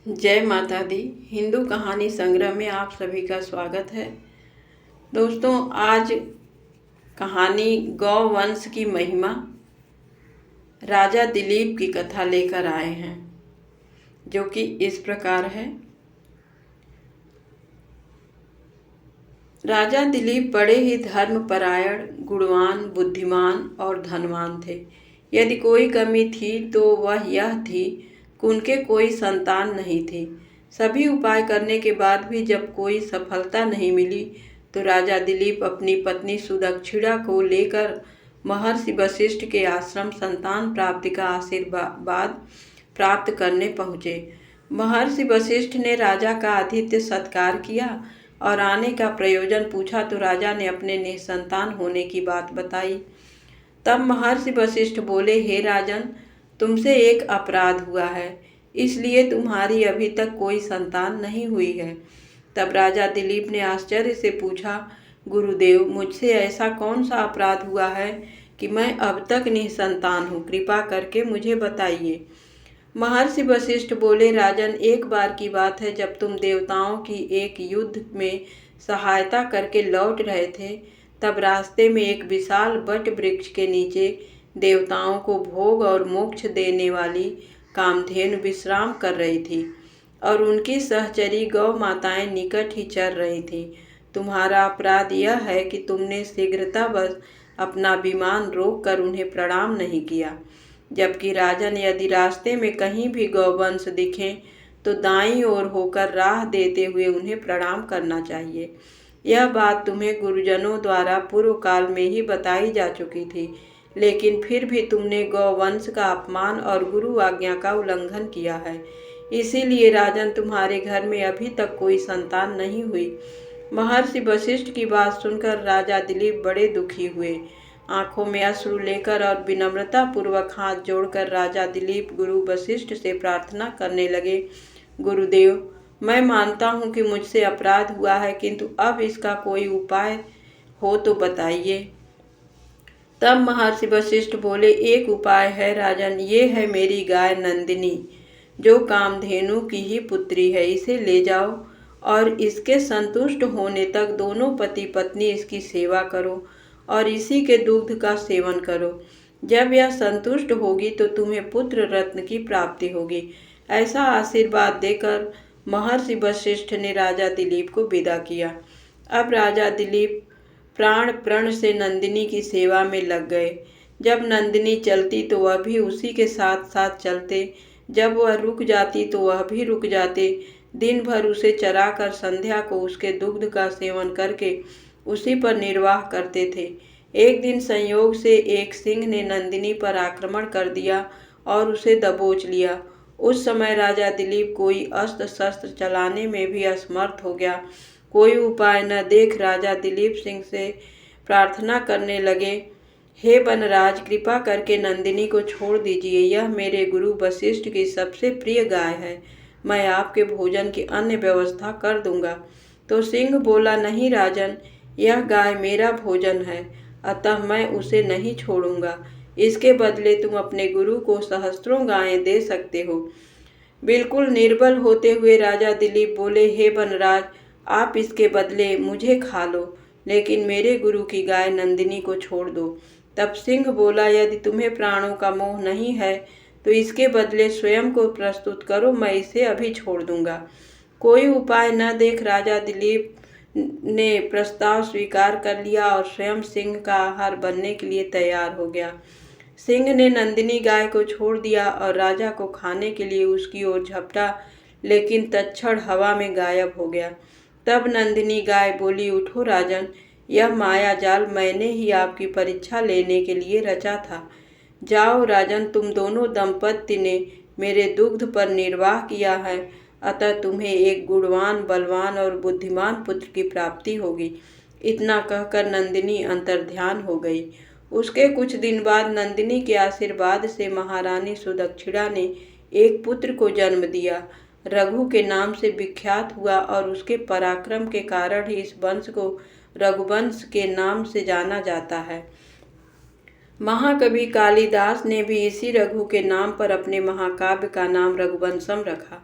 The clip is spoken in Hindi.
जय माता दी। हिंदू कहानी संग्रह में आप सभी का स्वागत है। दोस्तों, आज कहानी गौ वंश की महिमा राजा दिलीप की कथा लेकर आए हैं, जो कि इस प्रकार है। राजा दिलीप बड़े ही धर्मपरायण, गुणवान, बुद्धिमान और धनवान थे। यदि कोई कमी थी तो वह यह थी कि उनके कोई संतान नहीं थी। सभी उपाय करने के बाद भी जब कोई सफलता नहीं मिली तो राजा दिलीप अपनी पत्नी सुदक्षिणा को लेकर महर्षि वशिष्ठ के आश्रम संतान प्राप्ति का आशीर्वाद प्राप्त करने पहुँचे। महर्षि वशिष्ठ ने राजा का आतिथ्य सत्कार किया और आने का प्रयोजन पूछा तो राजा ने अपने निसंतान होने की बात बताई। तब महर्षि वशिष्ठ बोले, हे राजन, तुमसे एक अपराध हुआ है, इसलिए तुम्हारी अभी तक कोई संतान नहीं हुई है। तब राजा दिलीप ने आश्चर्य से पूछा, गुरुदेव, मुझसे ऐसा कौन सा अपराध हुआ है कि मैं अब तक निसंतान हूँ? कृपा करके मुझे बताइए। महर्षि वशिष्ठ बोले, राजन, एक बार की बात है, जब तुम देवताओं की एक युद्ध में सहायता करके लौट रहे थे, तब रास्ते में एक विशाल वट वृक्ष के नीचे देवताओं को भोग और मोक्ष देने वाली कामधेनु विश्राम कर रही थी और उनकी सहचरी गौ माताएं निकट ही चर रही थीं। तुम्हारा अपराध यह है कि तुमने शीघ्रतावश अपना विमान रोककर उन्हें प्रणाम नहीं किया। जबकि राजन, यदि रास्ते में कहीं भी गौवंश दिखें तो दाईं ओर होकर राह देते हुए उन्हें प्रणाम करना चाहिए। यह बात तुम्हें गुरुजनों द्वारा पूर्व काल में ही बताई जा चुकी थी, लेकिन फिर भी तुमने गौवंश का अपमान और गुरु आज्ञा का उल्लंघन किया है। इसीलिए राजन, तुम्हारे घर में अभी तक कोई संतान नहीं हुई। महर्षि वशिष्ठ की बात सुनकर राजा दिलीप बड़े दुखी हुए। आंखों में अश्रु लेकर और विनम्रता पूर्वक हाथ जोड़कर राजा दिलीप गुरु वशिष्ठ से प्रार्थना करने लगे, गुरुदेव, मैं मानता हूँ कि मुझसे अपराध हुआ है, किंतु अब इसका कोई उपाय हो तो बताइए। तब महर्षि वशिष्ठ बोले, एक उपाय है राजन, ये है मेरी गाय नंदिनी, जो कामधेनु की ही पुत्री है। इसे ले जाओ और इसके संतुष्ट होने तक दोनों पति पत्नी इसकी सेवा करो और इसी के दूध का सेवन करो। जब यह संतुष्ट होगी तो तुम्हें पुत्र रत्न की प्राप्ति होगी। ऐसा आशीर्वाद देकर महर्षि वशिष्ठ ने राजा दिलीप को विदा किया। अब राजा दिलीप प्राण प्रण से नंदिनी की सेवा में लग गए। जब नंदिनी चलती तो वह भी उसी के साथ साथ चलते, जब वह रुक जाती तो वह भी रुक जाते। दिन भर उसे चराकर संध्या को उसके दुग्ध का सेवन करके उसी पर निर्वाह करते थे। एक दिन संयोग से एक सिंह ने नंदिनी पर आक्रमण कर दिया और उसे दबोच लिया। उस समय राजा दिलीप कोई अस्त्र शस्त्र चलाने में भी असमर्थ हो गया। कोई उपाय न देख राजा दिलीप सिंह से प्रार्थना करने लगे, हे वनराज, कृपा करके नंदिनी को छोड़ दीजिए। यह मेरे गुरु वशिष्ठ की सबसे प्रिय गाय है। मैं आपके भोजन की अन्य व्यवस्था कर दूंगा। तो सिंह बोला, नहीं राजन, यह गाय मेरा भोजन है, अतः मैं उसे नहीं छोड़ूंगा। इसके बदले तुम अपने गुरु को सहस्त्रों गायें दे सकते हो। बिल्कुल निर्बल होते हुए राजा दिलीप बोले, हे वनराज, आप इसके बदले मुझे खा लो, लेकिन मेरे गुरु की गाय नंदिनी को छोड़ दो। तब सिंह बोला, यदि तुम्हें प्राणों का मोह नहीं है तो इसके बदले स्वयं को प्रस्तुत करो, मैं इसे अभी छोड़ दूंगा। कोई उपाय न देख राजा दिलीप ने प्रस्ताव स्वीकार कर लिया और स्वयं सिंह का आहार बनने के लिए तैयार हो गया। सिंह ने नंदिनी गाय को छोड़ दिया और राजा को खाने के लिए उसकी ओर झपटा, लेकिन तत्क्षण हवा में गायब हो गया। तब नंदिनी गाय बोली, उठो राजन, यह माया जाल मैंने ही आपकी परीक्षा लेने के लिए रचा था। जाओ राजन, तुम दोनों दंपत्ति ने मेरे दुग्ध पर निर्वाह किया है, अतः तुम्हें एक गुणवान, बलवान और बुद्धिमान पुत्र की प्राप्ति होगी। इतना कहकर नंदिनी अंतर्ध्यान हो गई। उसके कुछ दिन बाद नंदिनी के आशीर्वाद से महारानी सुदक्षिणा ने एक पुत्र को जन्म दिया। रघु के नाम से विख्यात हुआ और उसके पराक्रम के कारण ही इस वंश को रघुवंश के नाम से जाना जाता है। महाकवि कालिदास ने भी इसी रघु के नाम पर अपने महाकाव्य का नाम रघुवंशम रखा।